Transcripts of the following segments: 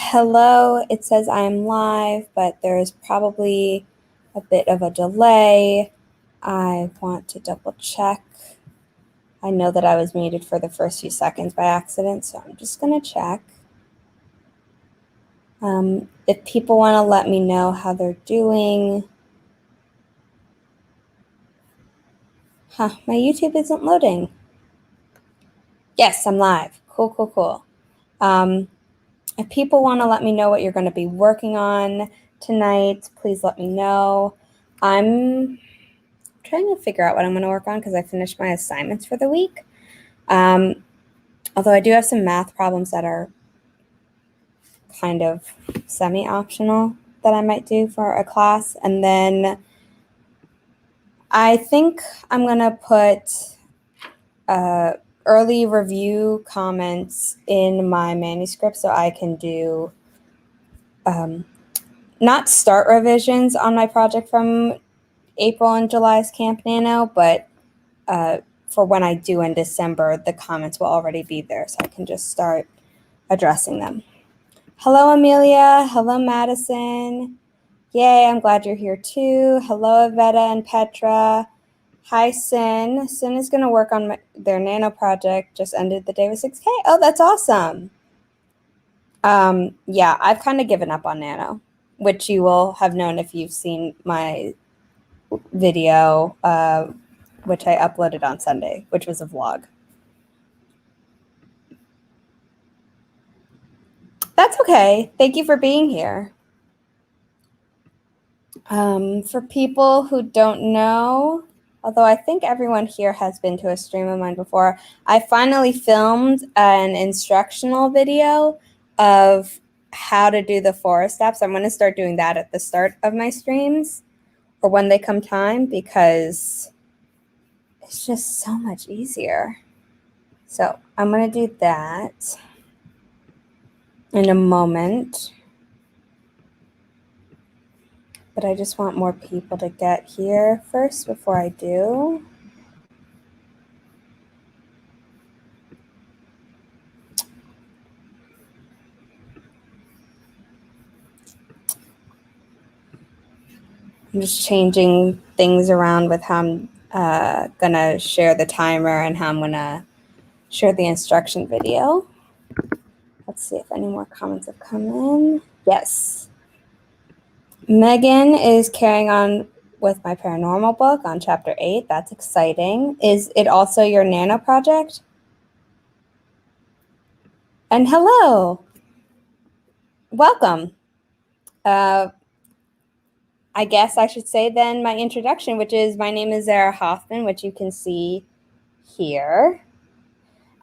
Hello, it says I am live, but there is probably a bit of a delay. I want to double check. I know that I was muted for the first few seconds by accident, so I'm just going to check. If people want to let me know how they're doing. My YouTube isn't loading. Yes, I'm live. Cool. If people want to let me know what you're going to be working on tonight, please let me know. I'm trying to figure out what I'm going to work on because I finished my assignments for the week. Although I do have some math problems that are kind of semi-optional that I might do for a class. And then I think I'm going to put early review comments in my manuscript so I can do not start revisions on my project from April and July's Camp Nano, but for when I do in December, the comments will already be there, so I can just start addressing them. Hello, Amelia. Hello, Madison. Yay, I'm glad you're here too. Hello, Avetta and Petra. Hi, Sin. Sin is going to work on their Nano project. Just ended the day with 6K. Oh, that's awesome. Yeah, I've kind of given up on Nano, which you will have known if you've seen my video, which I uploaded on Sunday, which was a vlog. That's okay. Thank you for being here. For people who don't know, although I think everyone here has been to a stream of mine before, I finally filmed an instructional video of how to do the forest steps. I'm going to start doing that at the start of my streams or when they come time because it's just so much easier. So I'm going to do that in a moment. But I just want more people to get here first before I do. I'm just changing things around with how I'm gonna share the timer and how I'm gonna share the instruction video. Let's see if any more comments have come in. Yes. Megan is carrying on with my paranormal book on chapter 8. That's exciting. Is it also your Nano project? And hello. Welcome. I guess I should say then my introduction, which is my name is Zara Hoffman, which you can see here.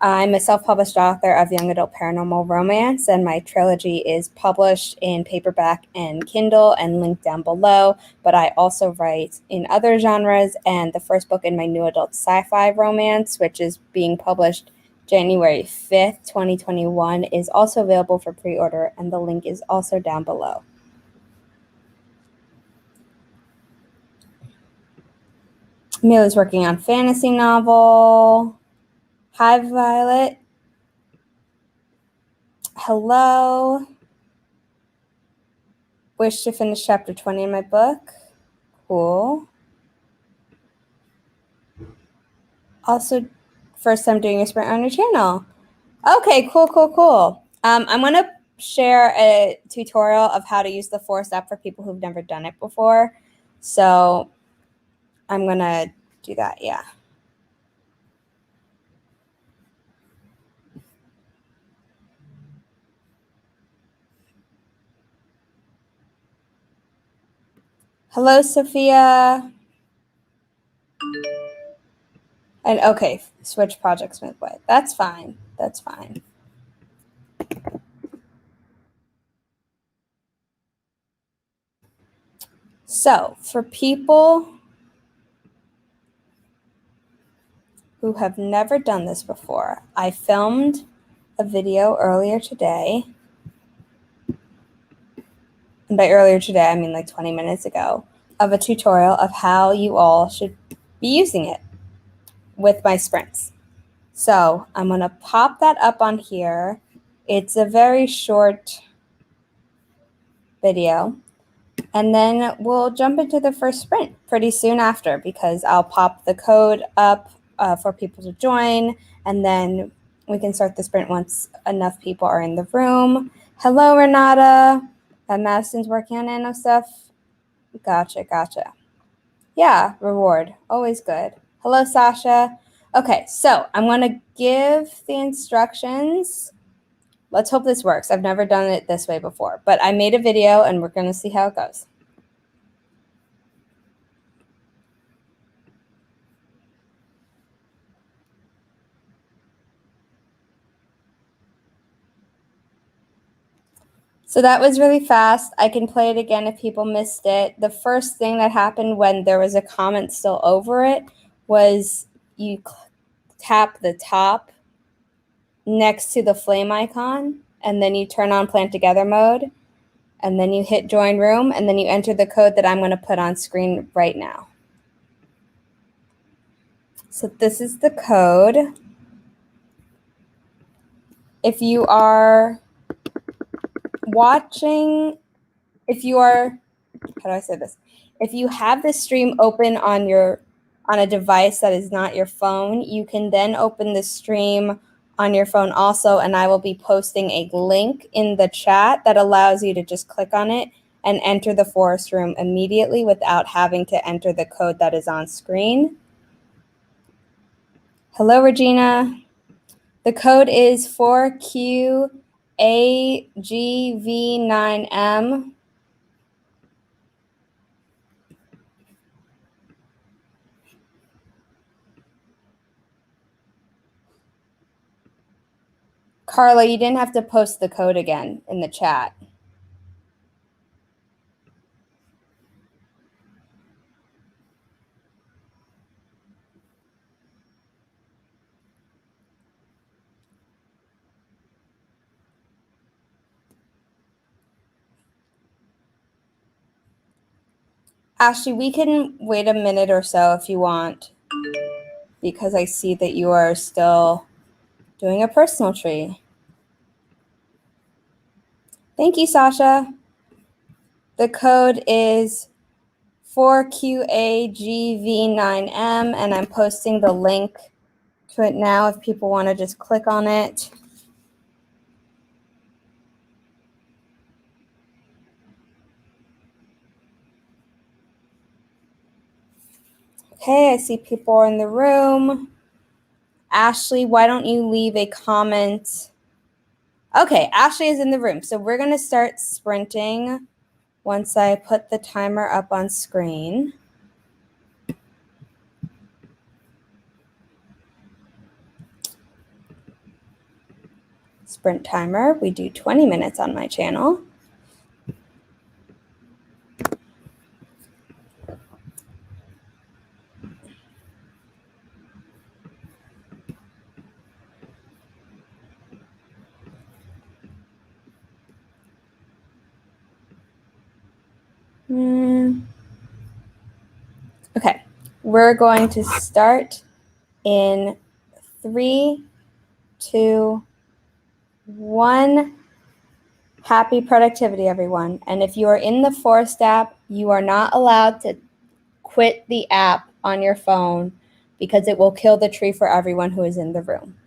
I'm a self-published author of young adult paranormal romance, and my trilogy is published in paperback and Kindle and linked down below, but I also write in other genres, and the first book in my new adult sci-fi romance, which is being published January 5th, 2021, is also available for pre-order, and the link is also down below. Amelia's working on fantasy novel. Hi, Violet. Hello. Wish to finish chapter 20 in my book. Cool. Also, first time doing a sprint on your channel. Okay, cool. I'm going to share a tutorial of how to use the Forest app for people who've never done it before. So I'm going to do that, yeah. Hello, Sophia. And okay, switch project smooth way. That's fine. That's fine. So for people who have never done this before, I filmed a video earlier today. And by earlier today, I mean like 20 minutes ago, of a tutorial of how you all should be using it with my sprints. So I'm going to pop that up on here. It's a very short video. And then we'll jump into the first sprint pretty soon after, because I'll pop the code up for people to join, and then we can start the sprint once enough people are in the room. Hello, Renata. Madison's working on nano stuff. Gotcha. Yeah, reward. Always good. Hello, Sasha. Okay, so I'm going to give the instructions. Let's hope this works. I've never done it this way before, but I made a video and we're going to see how it goes. So that was really fast. I can play it again if people missed it. The first thing that happened when there was a comment still over it was you tap the top next to the flame icon, and then you turn on Plant Together mode, and then you hit join room, and then you enter the code that I'm going to put on screen right now. So this is the code. If you are watching, how do I say this? If you have the stream open on a device that is not your phone, you can then open the stream on your phone also, and I will be posting a link in the chat that allows you to just click on it and enter the forest room immediately without having to enter the code that is on screen. Hello, Regina. The code is 4QAGV9M. Carla, you didn't have to post the code again in the chat. Ashley, we can wait a minute or so if you want, because I see that you are still doing a personal tree. Thank you, Sasha. The code is 4QAGV9M, and I'm posting the link to it now if people want to just click on it. Okay, I see people in the room. Ashley, why don't you leave a comment? Okay, Ashley is in the room. So we're going to start sprinting once I put the timer up on screen. Sprint timer, we do 20 minutes on my channel. Okay, we're going to start in 3, 2, 1. Happy productivity, everyone. And if you are in the Forest app, you are not allowed to quit the app on your phone because it will kill the tree for everyone who is in the room.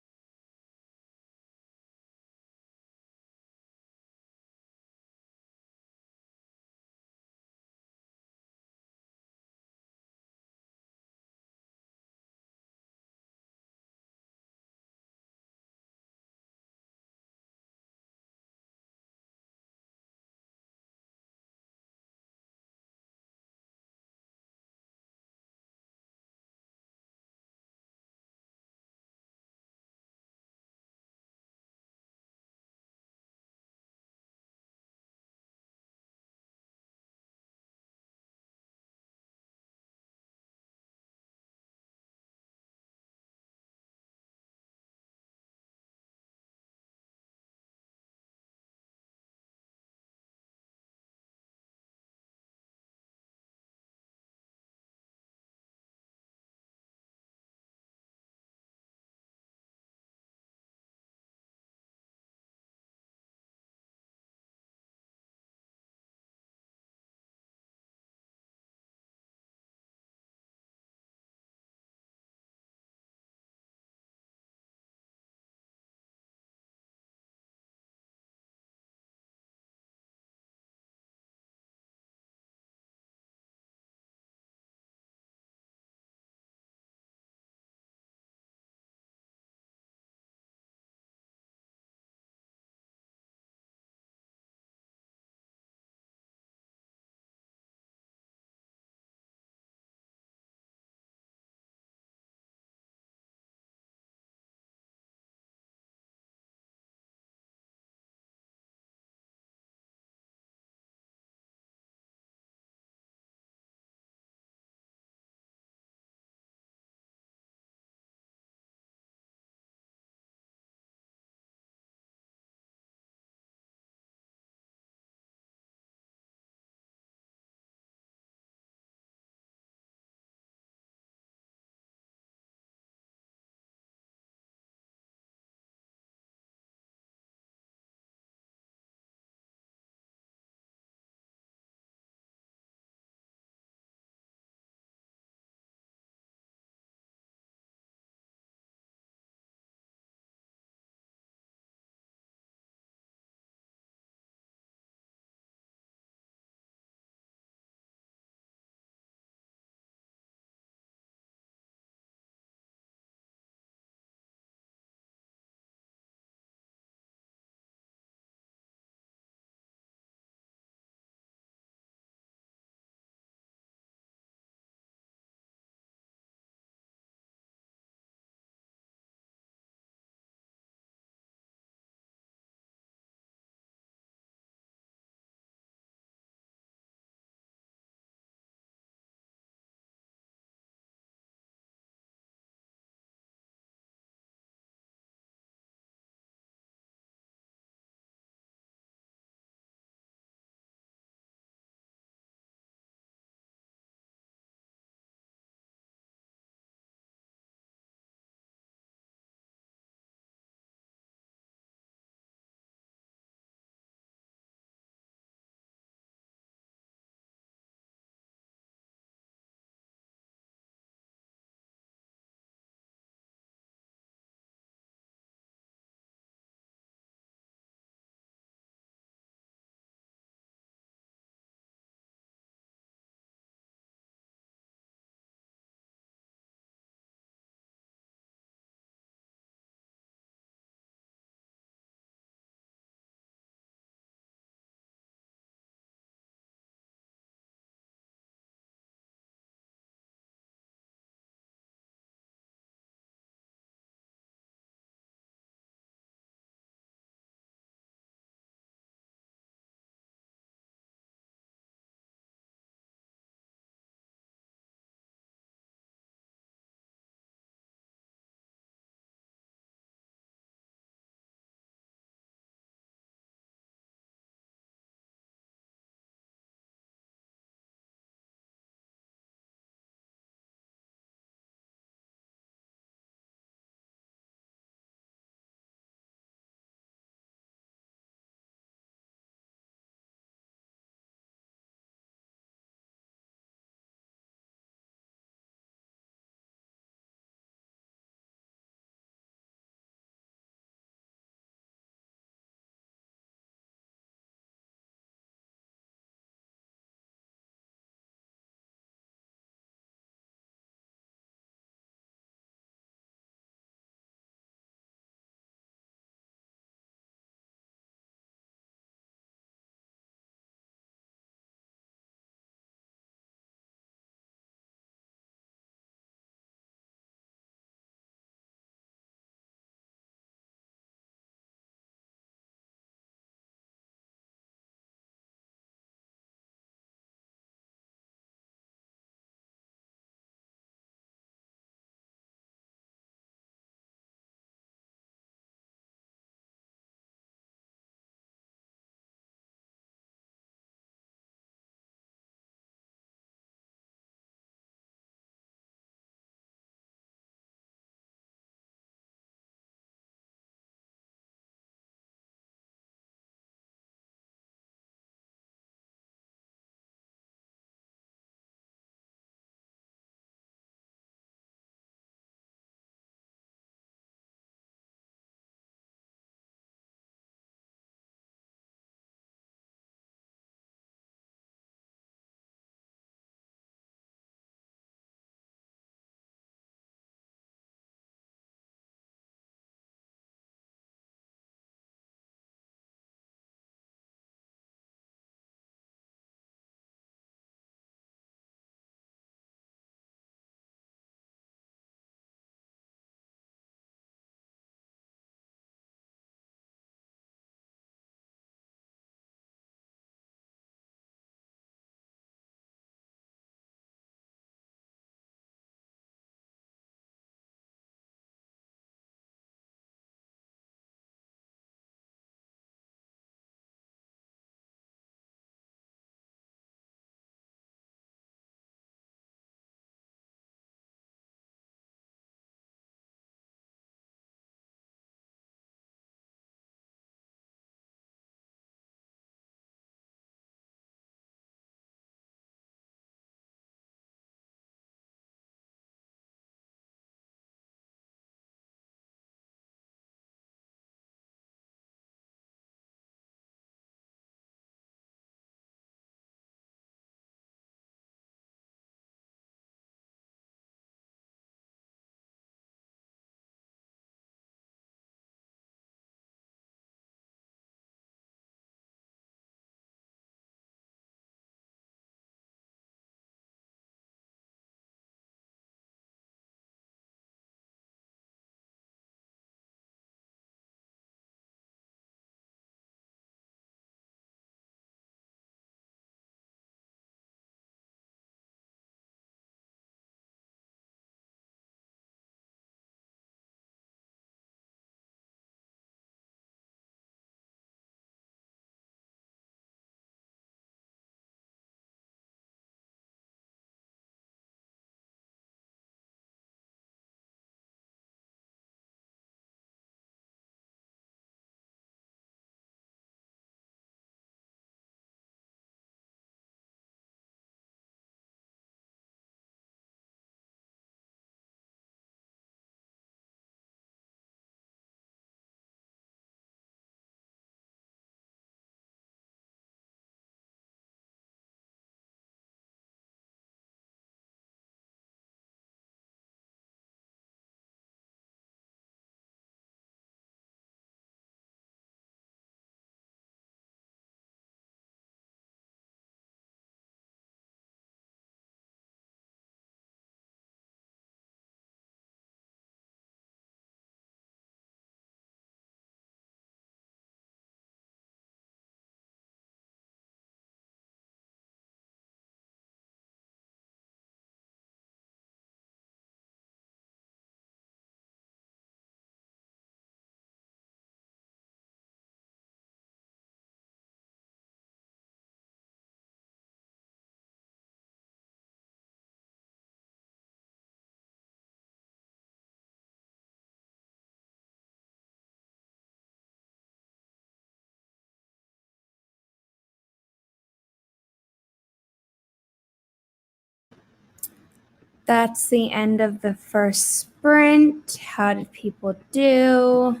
that's the end of the first sprint. How did people do?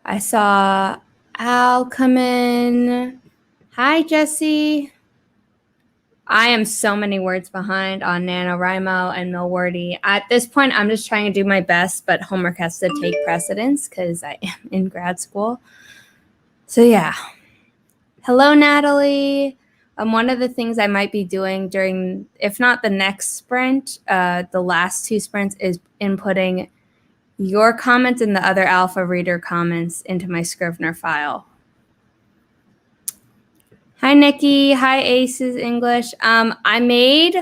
I saw Al come in. Hi, Jesse. I am so many words behind on NaNoWriMo and Milwordy. At this point, I'm just trying to do my best, but homework has to take precedence because I am in grad school. So yeah. Hello, Natalie. One of the things I might be doing during, if not the next sprint, the last 2 sprints is inputting your comments and the other alpha reader comments into my Scrivener file. Hi, Nikki. Hi, Aces English. I made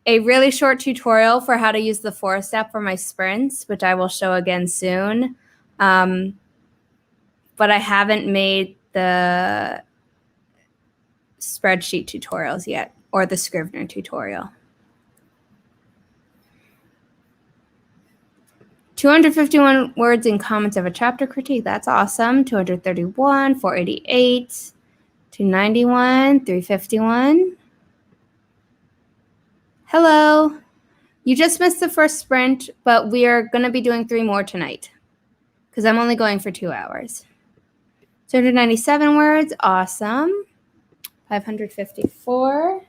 a really short tutorial for how to use the 4-step for my sprints, which I will show again soon. But I haven't made the spreadsheet tutorials yet, or the Scrivener tutorial. 251 words in comments of a chapter critique. That's awesome. 231, 488, 291, 351. Hello. You just missed the first sprint, but we are going to be doing 3 more tonight because I'm only going for 2 hours. 297 words. Awesome. 554.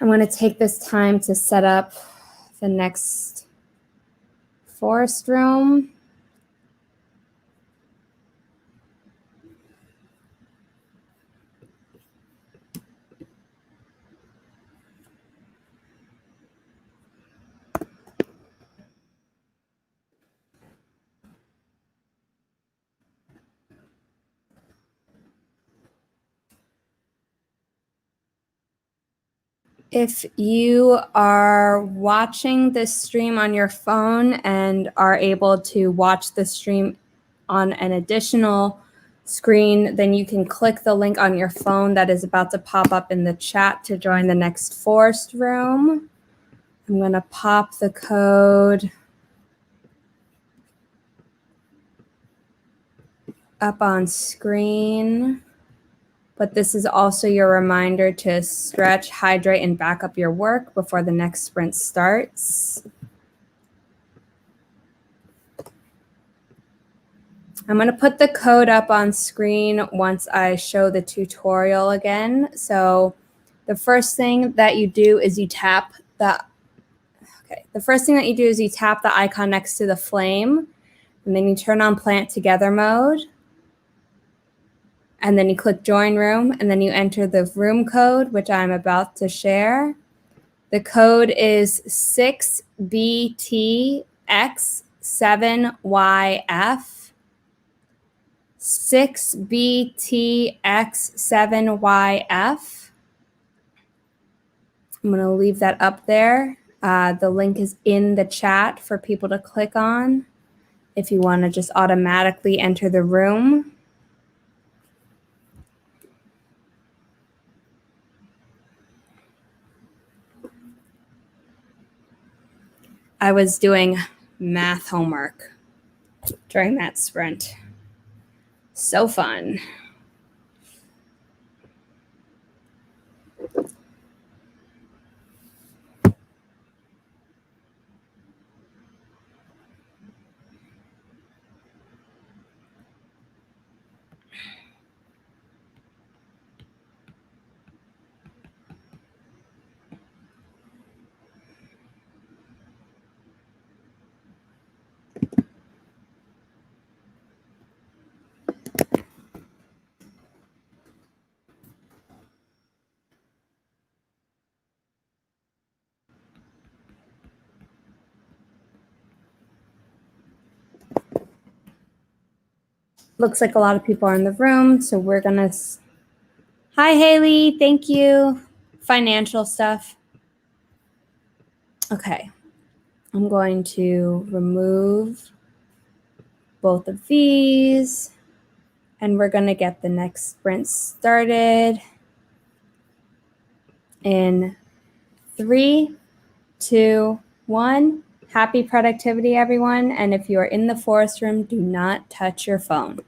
I'm going to take this time to set up the next forest room. If you are watching this stream on your phone and are able to watch the stream on an additional screen, then you can click the link on your phone that is about to pop up in the chat to join the next forest room. I'm going to pop the code up on screen. But this is also your reminder to stretch, hydrate, and back up your work before the next sprint starts. I'm going to put the code up on screen once I show the tutorial again. So the first thing that you do is you tap the icon next to the flame, and then you turn on Plant Together mode. And then you click Join Room, and then you enter the room code, which I'm about to share. The code is 6BTX7YF. 6BTX7YF. I'm going to leave that up there. The link is in the chat for people to click on if you want to just automatically enter the room. I was doing math homework during that sprint. So fun. Looks like a lot of people are in the room, so we're gonna. Hi, Haley. Thank you. Financial stuff. Okay. I'm going to remove both of these, and we're going to get the next sprint started in 3, 2, 1. Happy productivity, everyone. And if you are in the forest room, do not touch your phone.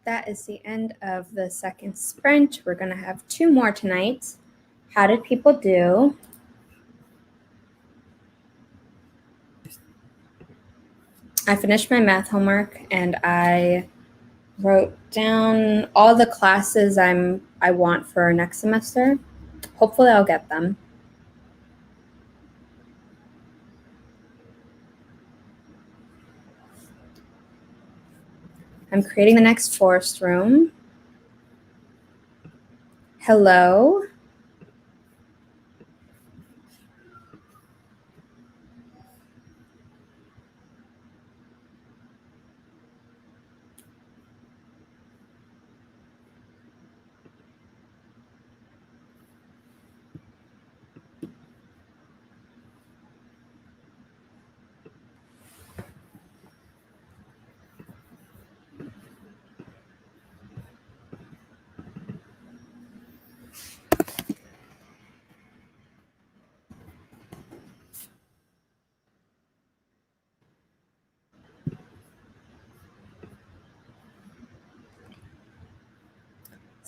that is the end of the second sprint. We're going to have 2 more tonight. How did people do? I finished my math homework and I wrote down all the classes I want for next semester. Hopefully I'll get them. I'm creating the next forest room. Hello.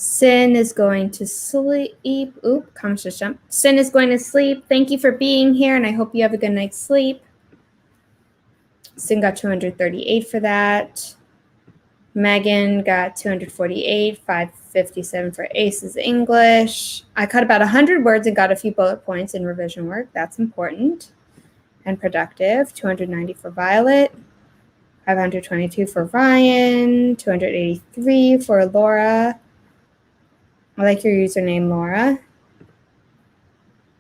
Sin is going to sleep. Oop, comments just jumped. Sin is going to sleep. Thank you for being here, and I hope you have a good night's sleep. Sin got 238 for that. Megan got 248, 557 for ACES English. I cut about 100 words and got a few bullet points in revision work. That's important and productive. 290 for Violet. 522 for Ryan. 283 for Laura. I like your username, Laura.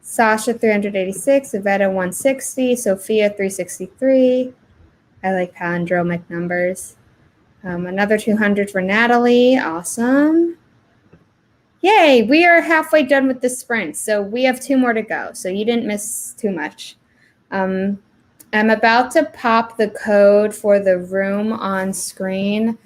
Sasha, 386. Iveta, 160. Sophia, 363. I like palindromic numbers. Another 200 for Natalie. Awesome. Yay, we are halfway done with the sprint. So we have 2 more to go. So you didn't miss too much. I'm about to pop the code for the room on screen,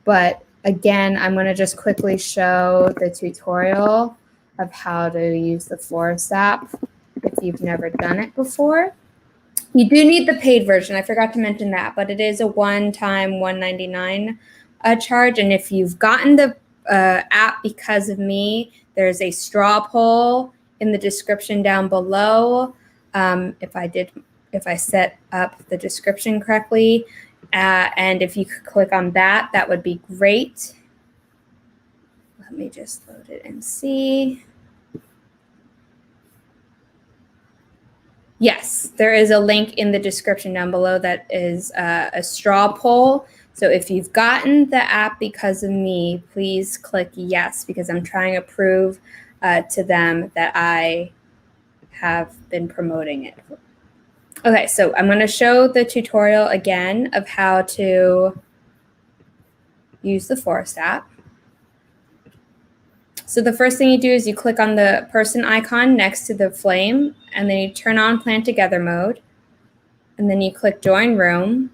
but again, I'm going to just quickly show the tutorial of how to use the Forest app if you've never done it before. You do need the paid version. I forgot to mention that, but it is a one-time $199 charge. And if you've gotten the app because of me, there's a straw poll in the description down below. If I set up the description correctly, and if you could click on that, that would be great. Let me just load it and see. Yes, there is a link in the description down below that is a straw poll. So if you've gotten the app because of me, please click yes, because I'm trying to prove to them that I have been promoting it. Okay, so I'm going to show the tutorial again of how to use the Forest app. So the first thing you do is you click on the person icon next to the flame, and then you turn on Plan Together mode, and then you click Join Room,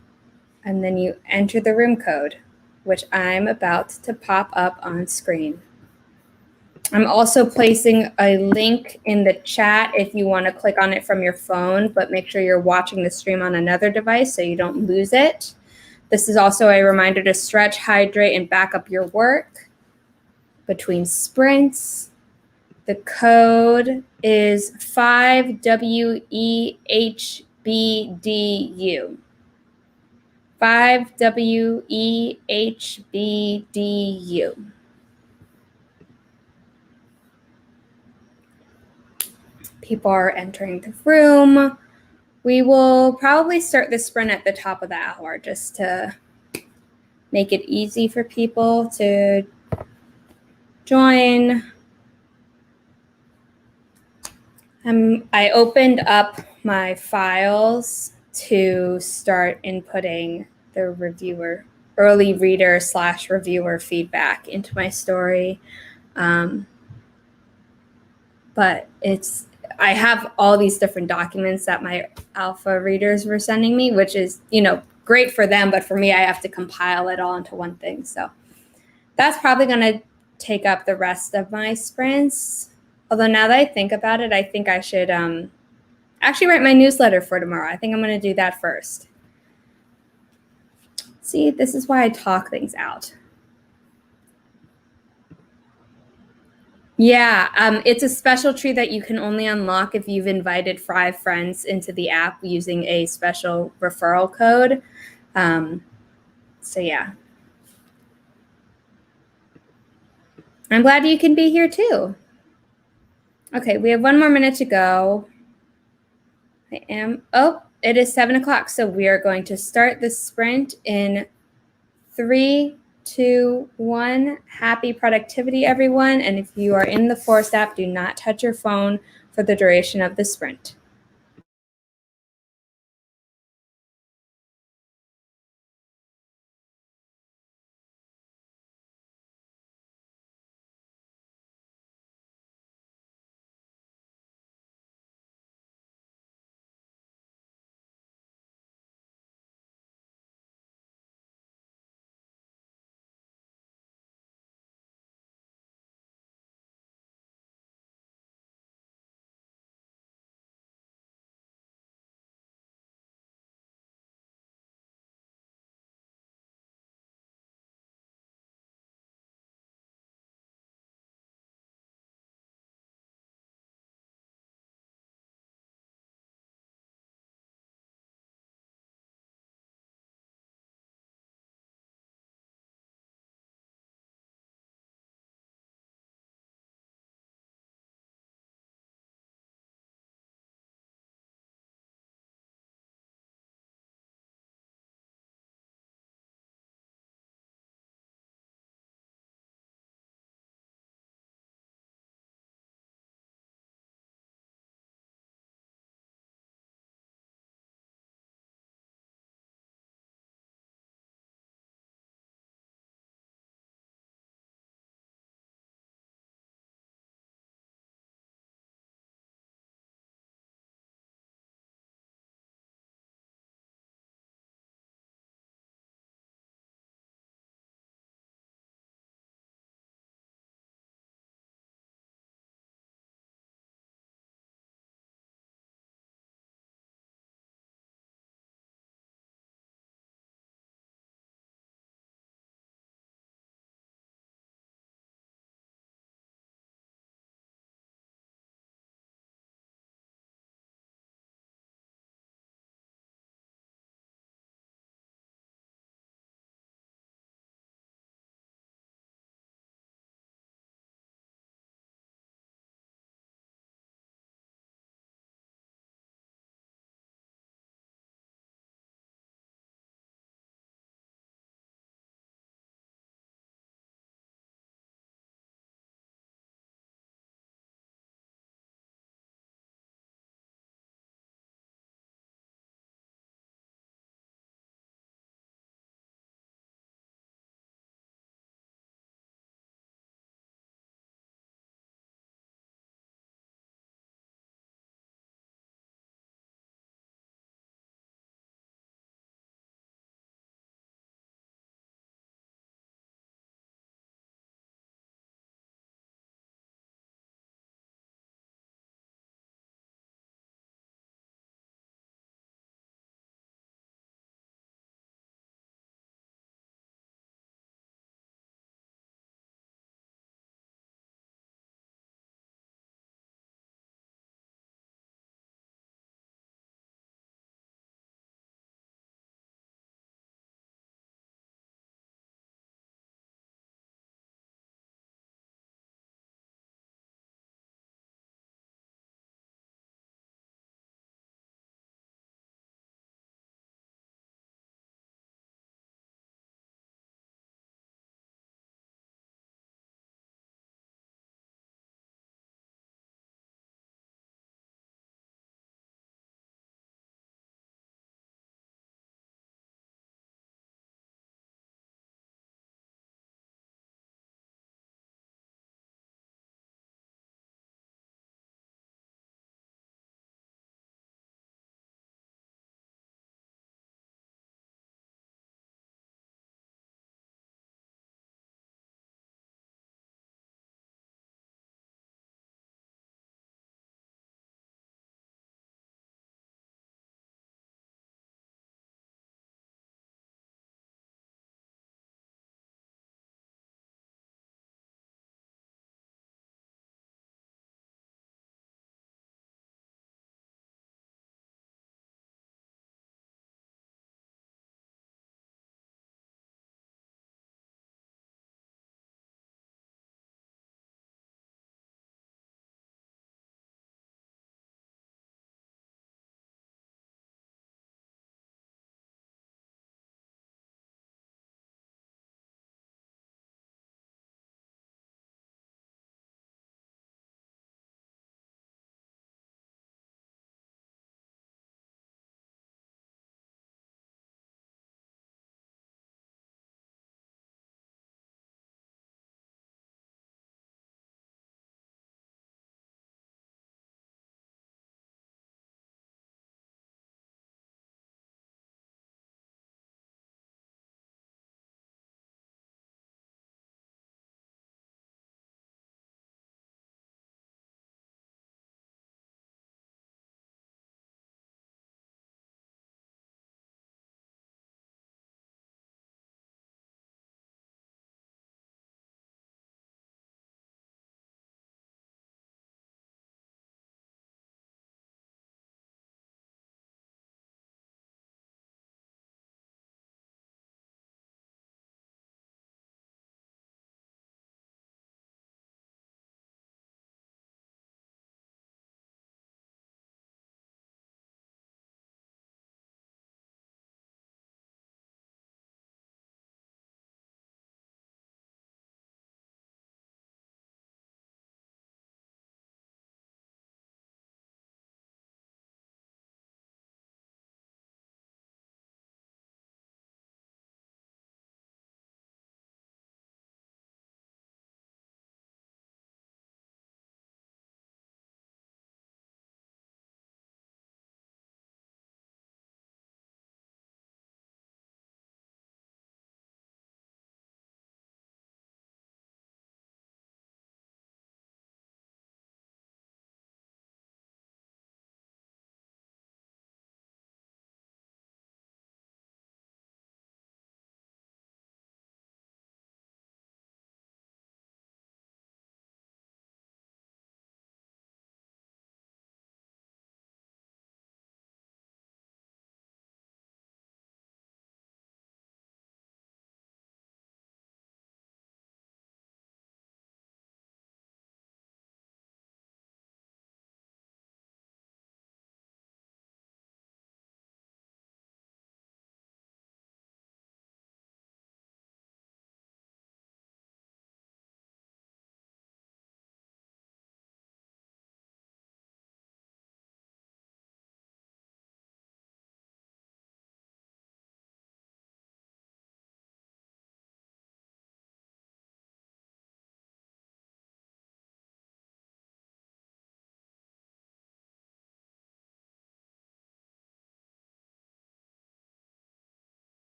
and then you enter the room code, which I'm about to pop up on screen. I'm also placing a link in the chat if you want to click on it from your phone, but make sure you're watching the stream on another device so you don't lose it. This is also a reminder to stretch, hydrate, and back up your work between sprints. The code is 5WEHBDU. 5WEHBDU. People are entering the room. We will probably start the sprint at the top of the hour just to make it easy for people to join. I opened up my files to start inputting the early reader / reviewer feedback into my story. But I have all these different documents that my alpha readers were sending me, which is, great for them, but for me, I have to compile it all into one thing. So that's probably going to take up the rest of my sprints. Although now that I think about it, I think I should actually write my newsletter for tomorrow. I think I'm going to do that first. See, this is why I talk things out. Yeah, it's a special tree that you can only unlock if you've invited 5 friends into the app using a special referral code. So yeah. I'm glad you can be here too. Okay, we have 1 more minute to go. It is 7 o'clock. So we are going to start the sprint in 3, 2, 1. Happy productivity, everyone. And if you are in the Forest app, do not touch your phone for the duration of the sprint.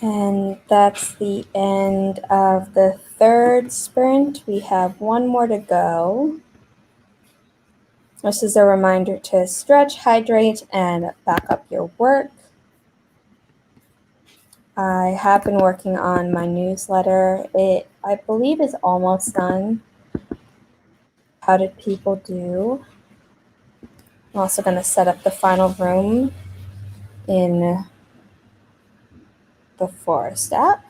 And that's the end of the third sprint. We have one more to go. This is a reminder to stretch, hydrate, and back up your work. I have been working on my newsletter. It, I believe, is almost done. How did people do? I'm also going to set up the final room in the Forest app.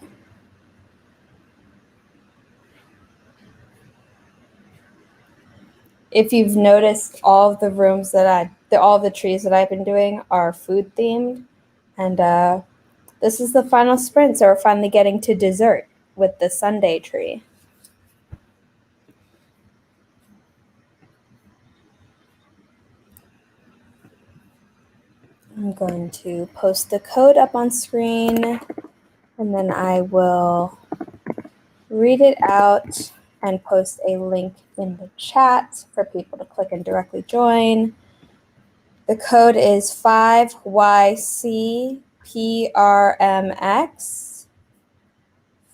If you've noticed, all of the rooms that all the trees that I've been doing are food themed, and this is the final sprint, so we're finally getting to dessert with the sundae tree. I'm going to post the code up on screen, and then I will read it out and post a link in the chat for people to click and directly join. The code is 5YCPRMX.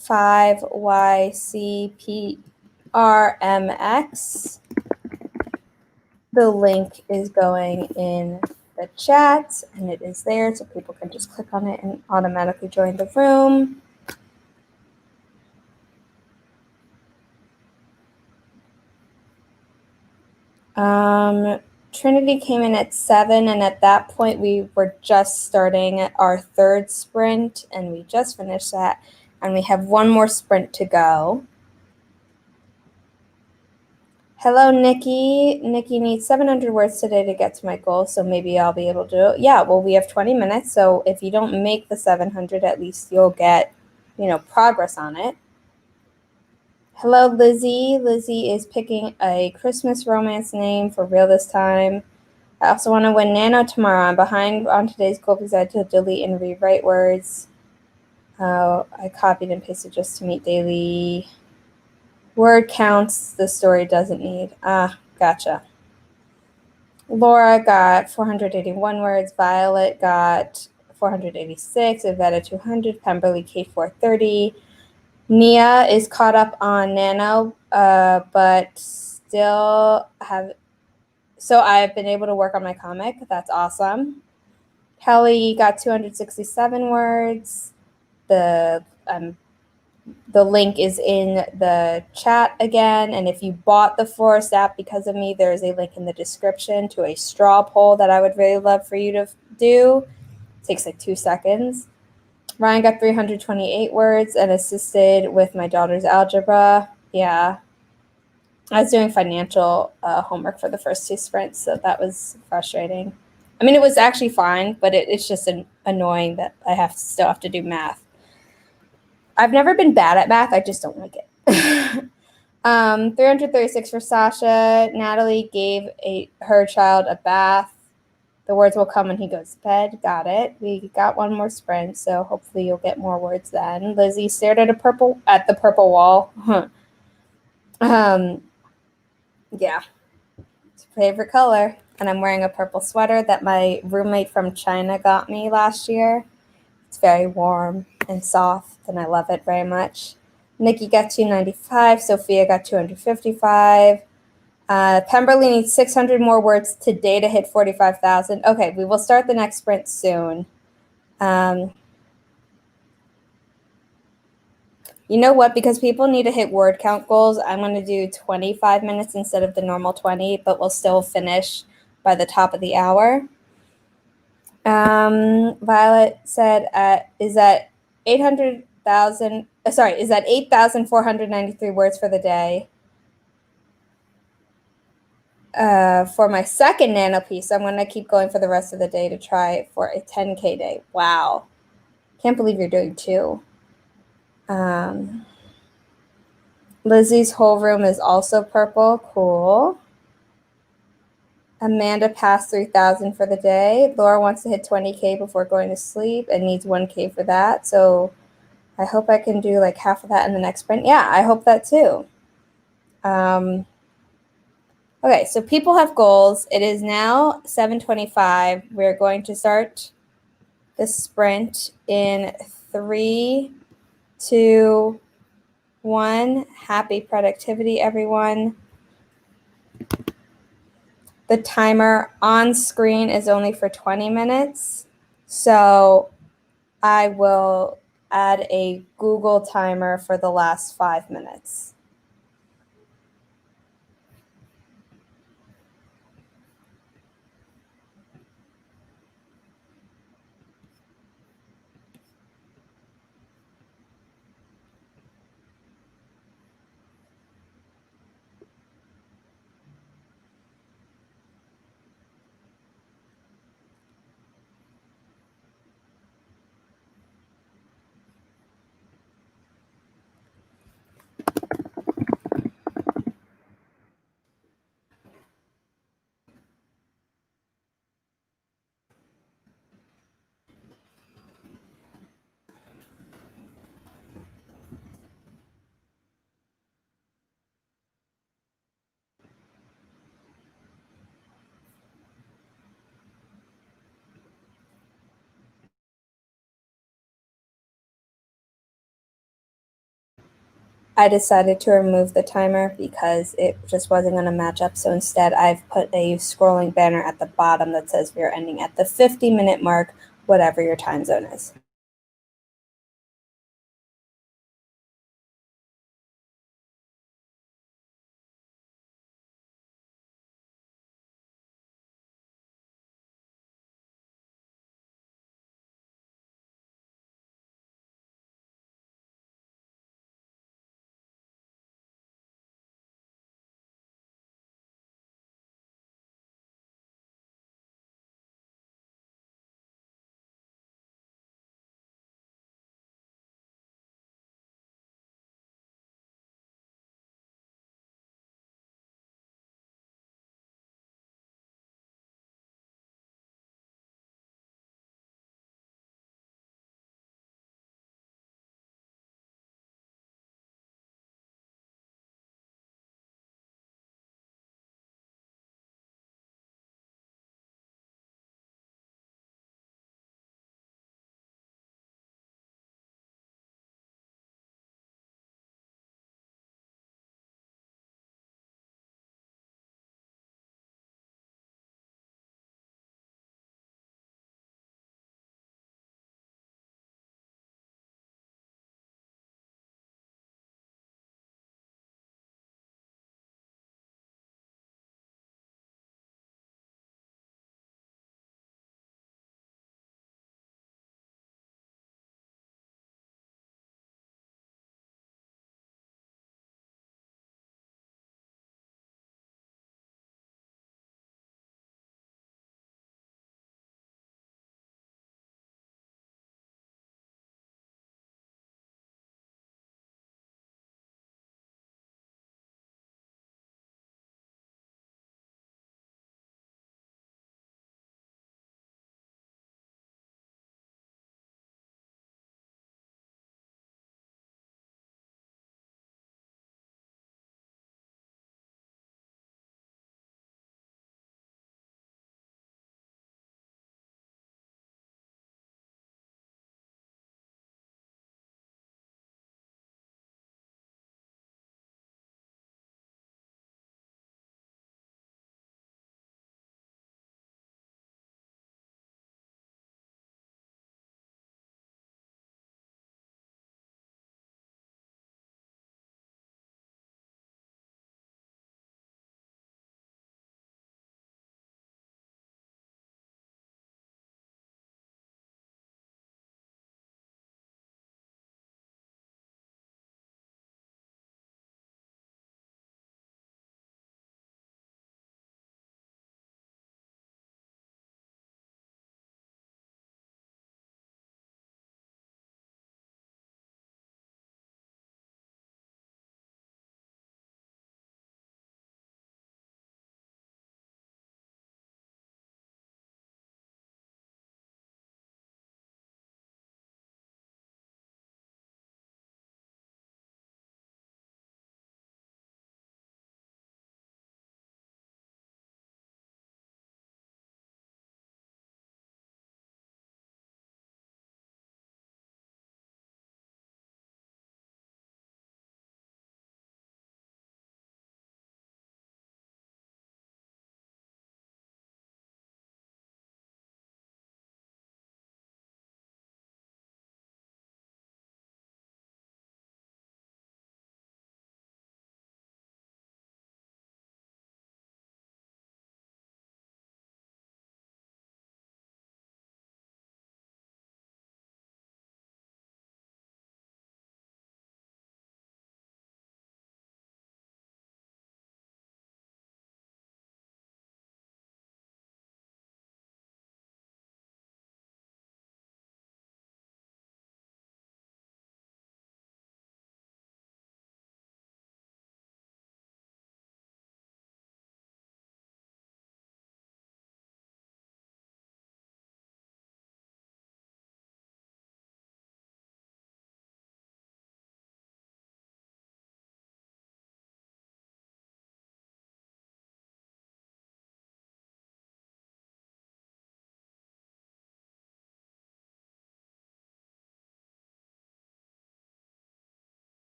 5YCPRMX. The link is going in the chat, and it is there, so people can just click on it and automatically join the room. Trinity came in at 7, and at that point we were just starting our third sprint, and we just finished that, and we have one more sprint to go. Hello, Nikki. Nikki needs 700 words today to get to my goal, so maybe I'll be able to. Yeah, well, we have 20 minutes, so if you don't make the 700, at least you'll get, progress on it. Hello, Lizzie. Lizzie is picking a Christmas romance name for real this time. I also want to win Nano tomorrow. I'm behind on today's goal because I had to delete and rewrite words. I copied and pasted just to meet daily word counts the story doesn't need. Gotcha. Laura got 481 words. Violet got 486. Iveta 200. Pemberley K 430. Nia is caught up on Nano, but still have. So I've been able to work on my comic. That's awesome. Kelly got 267 words. The link is in the chat again, and if you bought the Forest app because of me, there's a link in the description to a straw poll that I would really love for you to do. It takes like 2 seconds. Ryan got 328 words and assisted with my daughter's algebra. Yeah. I was doing financial homework for the first 2 sprints, so that was frustrating. I mean, it was actually fine, but it's just annoying that I still have to do math. I've never been bad at math. I just don't like it. 336 for Sasha. Natalie gave her child a bath. The words will come when he goes to bed. Got it. We got one more sprint, so hopefully you'll get more words then. Lizzie stared at the purple wall. Yeah. It's her favorite color. And I'm wearing a purple sweater that my roommate from China got me last year. It's very warm and soft, and I love it very much. Nikki got 295. Sophia got 255. Pemberley needs 600 more words today to hit 45,000. Okay, we will start the next sprint soon. You know what? Because people need to hit word count goals, I'm going to do 25 minutes instead of the normal 20, but we'll still finish by the top of the hour. Violet said, is that 8,493 words for the day? For my second nano piece, I'm going to keep going for the rest of the day to try for a 10K day. Wow. Can't believe you're doing 2. Lizzie's whole room is also purple. Cool. Amanda passed 3,000 for the day. Laura wants to hit 20K before going to sleep and needs 1K for that. So I hope I can do like half of that in the next sprint. Yeah, I hope that too. Okay, so people have goals. It is now 7:25. We're going to start the sprint in 3, 2, 1. Happy productivity, everyone. The timer on screen is only for 20 minutes, so I will add a Google timer for the last 5 minutes. I decided to remove the timer because it just wasn't going to match up. So instead, I've put a scrolling banner at the bottom that says we are ending at the 50-minute mark, whatever your time zone is.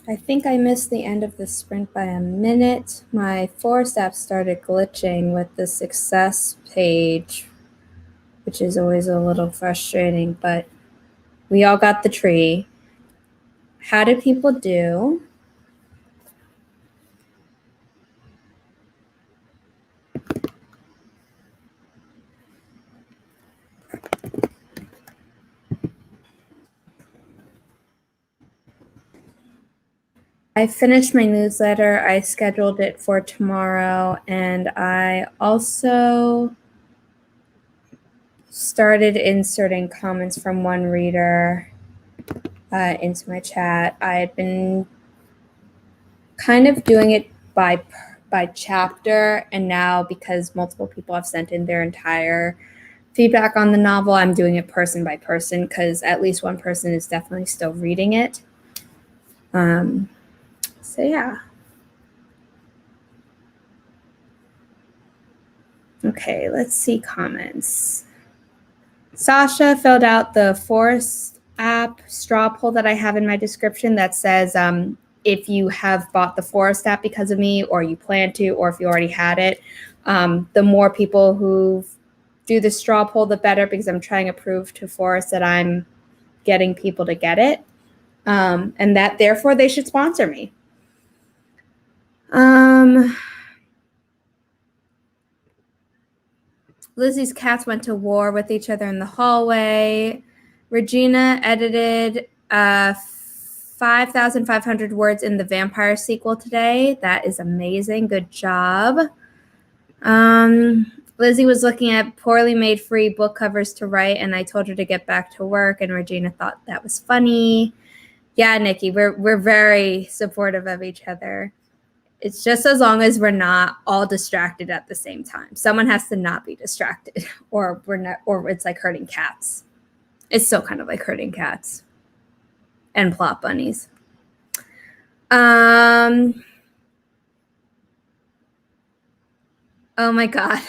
I think I missed the end of the sprint by a minute. My Forest app started glitching with the success page, which is always a little frustrating, but we all got the tree. How did people do? I finished my newsletter. I scheduled it for tomorrow, and I also started inserting comments from one reader into my chat. I had been kind of doing it by chapter, and now because multiple people have sent in their entire feedback on the novel, I'm doing it person by person because at least one person is definitely still reading it. So yeah. Okay, let's see comments. Sasha filled out the Forest app straw poll that I have in my description that says if you have bought the Forest app because of me, or you plan to, or if you already had it, the more people who do the straw poll, the better, because I'm trying to prove to Forest that I'm getting people to get it, and that therefore they should sponsor me. Lizzie's cats went to war with each other in the hallway. Regina edited 5,500 words in the vampire sequel today. That is amazing. Good job. Lizzie was looking at poorly made free book covers to write, and I told her to get back to work, and Regina thought that was funny. Yeah, Nikki, we're very supportive of each other. It's just as long as we're not all distracted at the same time. Someone has to not be distracted, or we're not, or it's like herding cats. It's still kind of like herding cats and plot bunnies. Oh my God.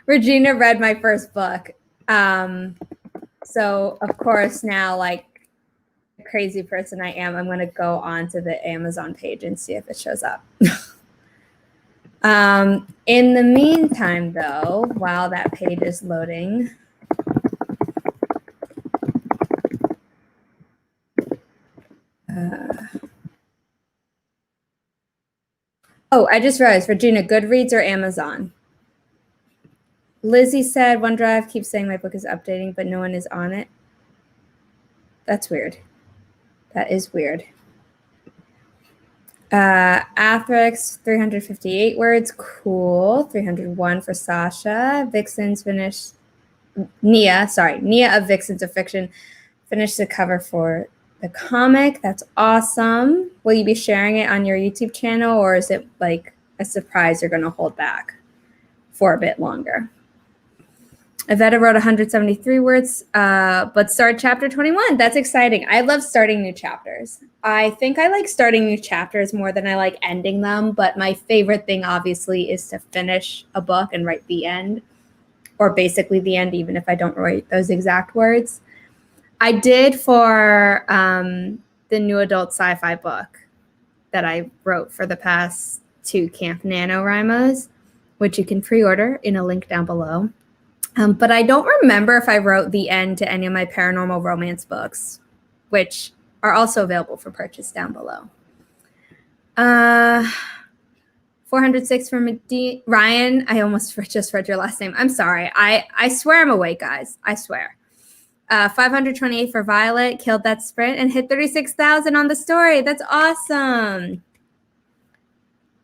Regina read my first book. So of course now, like the crazy person I am, I'm going to go onto the Amazon page and see if it shows up. In the meantime, though, while that page is loading, I just realized, Regina, Goodreads or Amazon? Lizzie said OneDrive keeps saying my book is updating, but no one is on it. That's weird. That is weird. Athrix, 358 words. Cool. 301 for Sasha. Vixen's finished. Nia of Vixens of Fiction finished the cover for the comic. That's awesome. Will you be sharing it on your YouTube channel, or is it like a surprise you're going to hold back for a bit longer? Avetta wrote 173 words, but start chapter 21. That's exciting. I love starting new chapters. I think I like starting new chapters more than I like ending them, but my favorite thing, obviously, is to finish a book and write the end, or basically the end, even if I don't write those exact words. I did for the new adult sci-fi book that I wrote for the past 2 Camp NaNoWriMos, which you can pre-order in a link down below. But I don't remember if I wrote the end to any of my paranormal romance books, which are also available for purchase down below. 406 from Ryan. I almost just read your last name. I'm sorry. I swear I'm awake, guys. I swear. 528 for Violet. Killed that sprint and hit 36,000 on the story. That's awesome.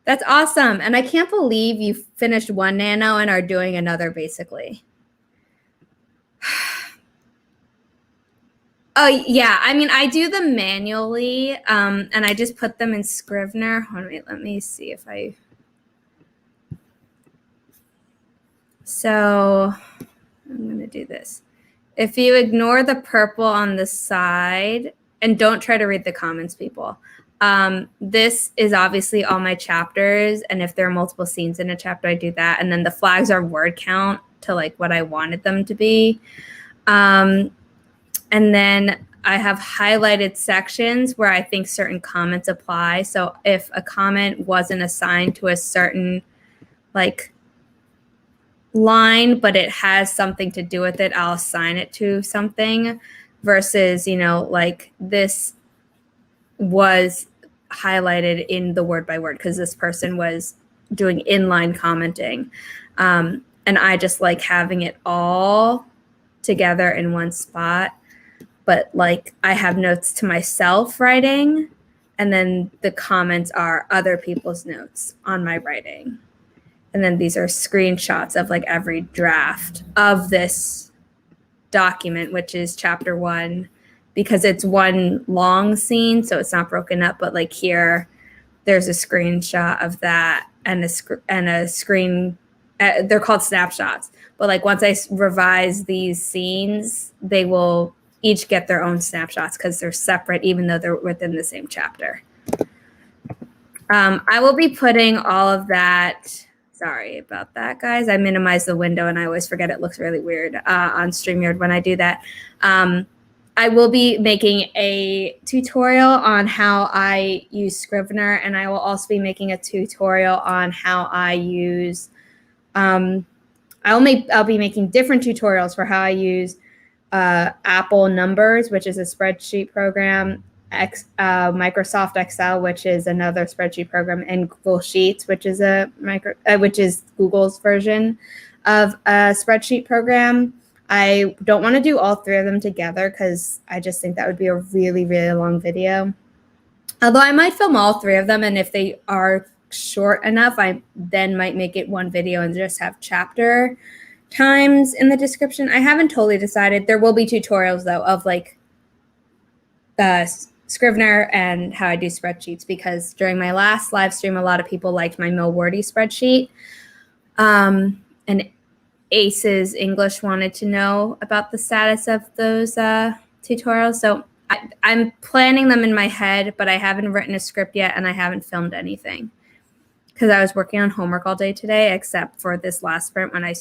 That's awesome. And I can't believe you finished one nano and are doing another, basically. Oh, yeah. I mean, I do them manually, and I just put them in Scrivener. Hold on, let me see if I... So I'm going to do this. If you ignore the purple on the side, and don't try to read the comments, people. This is obviously all my chapters, and if there are multiple scenes in a chapter, I do that. And then the flags are word count to like what I wanted them to be. And then I have highlighted sections where I think certain comments apply. So if a comment wasn't assigned to a certain like line, but it has something to do with it, I'll assign it to something versus, like this was highlighted in the word by word because this person was doing inline commenting. And I just like having it all together in one spot. But like I have notes to myself writing, and then the comments are other people's notes on my writing. And then these are screenshots of like every draft of this document, which is chapter 1, because it's one long scene, so it's not broken up. But like here, there's a screenshot of that and a screen. They're called snapshots. But like once I revise these scenes, they will each get their own snapshots because they're separate, even though they're within the same chapter. I will be putting all of that. Sorry about that, guys. I minimized the window and I always forget it looks really weird on StreamYard when I do that. I will be making a tutorial on how I use Scrivener, and I will also be making a tutorial on how I use, I'll be making different tutorials for how I use Apple Numbers, which is a spreadsheet program, Microsoft Excel, which is another spreadsheet program, and Google Sheets, which is which is Google's version of a spreadsheet program. I don't want to do all 3 of them together because I just think that would be a really, really long video. Although I might film all 3 of them, and if they are short enough, I then might make it one video and just have chapter times in the description. I haven't totally decided. There will be tutorials though of like Scrivener and how I do spreadsheets, because during my last live stream, a lot of people liked my Milwordy spreadsheet. And Aces English wanted to know about the status of those tutorials. So I'm planning them in my head, but I haven't written a script yet and I haven't filmed anything because I was working on homework all day today, except for this last sprint when I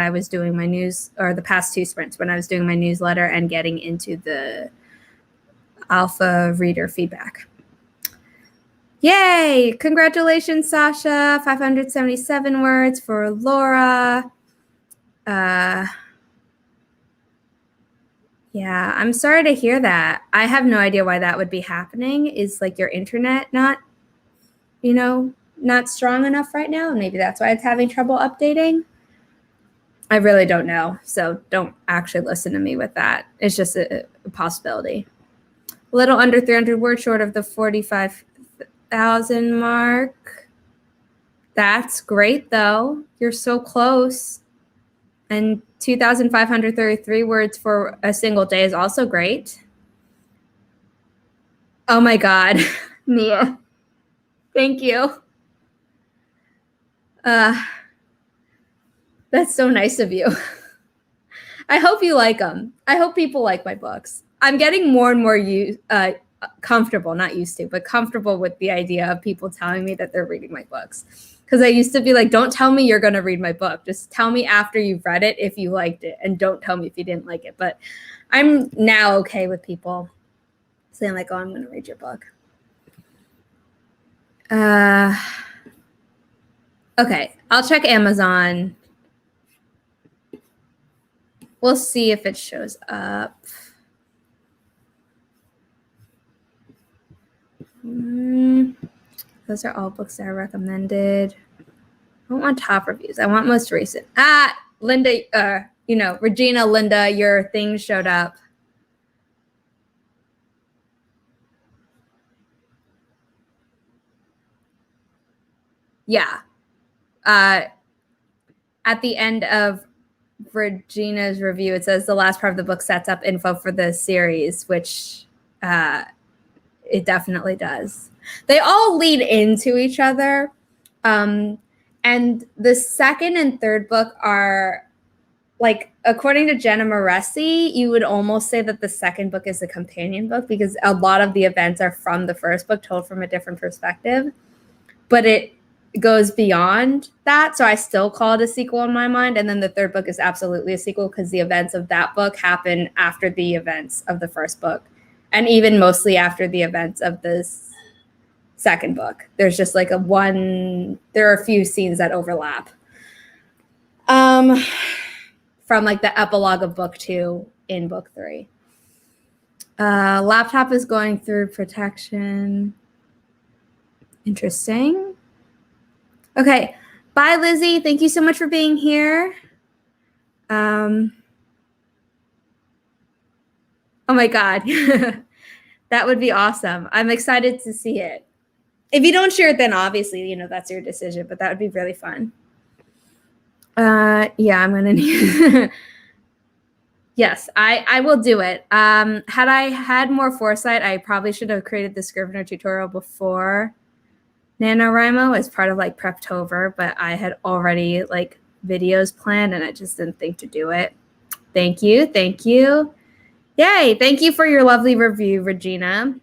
was doing my news, or the past 2 sprints when I was doing my newsletter and getting into the alpha reader feedback. Yay! Congratulations, Sasha. 577 words for Laura. Yeah, I'm sorry to hear that. I have no idea why that would be happening. Is like your internet not strong enough right now? Maybe that's why it's having trouble updating. I really don't know. So don't actually listen to me with that. It's just a possibility. A little under 300 words short of the 45,000 mark. That's great, though. You're so close. And 2,533 words for a single day is also great. Oh, my God. Mia. Thank you. That's so nice of you. I hope you like them. I hope people like my books. I'm getting more and more comfortable, not used to, but comfortable with the idea of people telling me that they're reading my books. Because I used to be like, don't tell me you're going to read my book. Just tell me after you've read it if you liked it, and don't tell me if you didn't like it. But I'm now okay with people saying like, oh, I'm going to read your book. Okay, I'll check Amazon. We'll see if it shows up. Those are all books that are recommended. I don't want top reviews. I want most recent. Linda, Regina, Linda, your thing showed up. Yeah. At the end of Regina's review, it says the last part of the book sets up info for the series, which it definitely does. They all lead into each other. And the second and third book are, like, according to Jenna Moresi, you would almost say that the second book is a companion book because a lot of the events are from the first book told from a different perspective. But goes beyond that. So I still call it a sequel in my mind. And then the third book is absolutely a sequel because the events of that book happen after the events of the first book. And even mostly after the events of this second book. There's just like there are a few scenes that overlap. From like the epilogue of book 2 in book 3. Laptop is going through protection. Interesting. Okay. Bye, Lizzie. Thank you so much for being here. Oh my God. That would be awesome. I'm excited to see it. If you don't share it, then obviously, that's your decision, but that would be really fun. Yeah, I'm going to need... Yes, I will do it. Had I had more foresight, I probably should have created the Scrivener tutorial before NaNoWriMo as part of like Preptober, but I had already like videos planned and I just didn't think to do it. Thank you. Thank you. Yay. Thank you for your lovely review, Regina.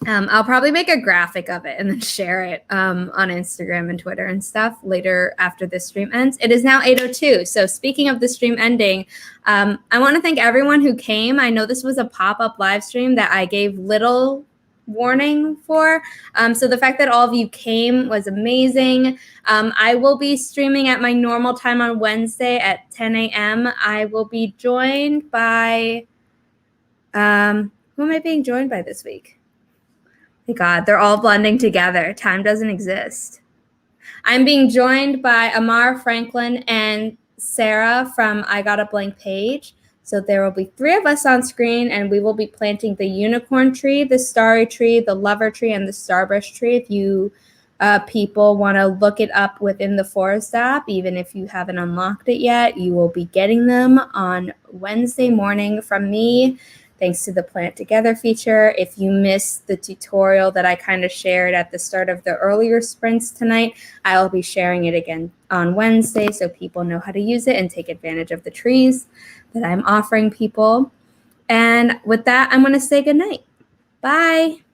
I'll probably make a graphic of it and then share it on Instagram and Twitter and stuff later after this stream ends. It is now 8:02. So speaking of the stream ending, I want to thank everyone who came. I know this was a pop-up live stream that I gave little warning for. So the fact that all of you came was amazing. I will be streaming at my normal time on Wednesday at 10 a.m. I will be joined by, who am I being joined by this week? Thank God, they're all blending together. Time doesn't exist. I'm being joined by Amar Franklin and Sarah from I Got a Blank Page. So there will be 3 of us on screen, and we will be planting the unicorn tree, the starry tree, the lover tree, and the starburst tree. If you people want to look it up within the Forest app, even if you haven't unlocked it yet, you will be getting them on Wednesday morning from me, thanks to the Plant Together feature. If you missed the tutorial that I kind of shared at the start of the earlier sprints tonight, I'll be sharing it again on Wednesday so people know how to use it and take advantage of the trees that I'm offering people. And with that, I'm going to say goodnight. Bye.